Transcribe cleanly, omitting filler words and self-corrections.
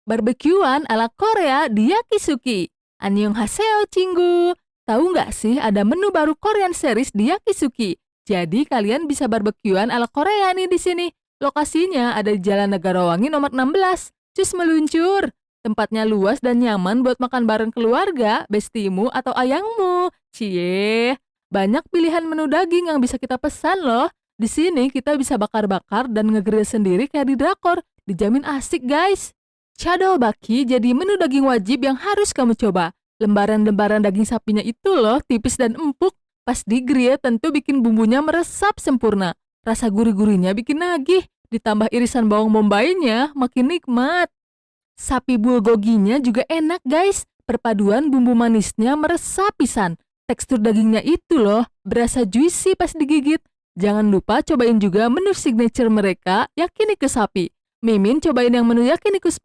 Barbekyuan ala Korea di Yakisuki. Annyeonghaseyo, Cinggu. Tahu nggak sih ada menu baru Korean series di Yakisuki? Jadi kalian bisa barbekyuan ala Korea nih di sini. Lokasinya ada di Jalan Negarawangi nomor 16. Cus meluncur. Tempatnya luas dan nyaman buat makan bareng keluarga, bestimu, atau ayangmu. Cie, banyak pilihan menu daging yang bisa kita pesan loh. Di sini kita bisa bakar-bakar dan ngegrill sendiri kayak di drakor. Dijamin asik guys. Baki jadi menu daging wajib yang harus kamu coba. Lembaran-lembaran daging sapinya itu loh, tipis dan empuk. Pas di-grill tentu bikin bumbunya meresap sempurna. Rasa gurih-gurihnya bikin nagih. Ditambah irisan bawang bombaynya, makin nikmat. Sapi bulgoginya juga enak guys. Perpaduan bumbu manisnya meresap pisan. Tekstur dagingnya itu loh, berasa juicy pas digigit. Jangan lupa cobain juga menu signature mereka, yakiniku sapi. Mimin cobain yang menu yakiniku spicy.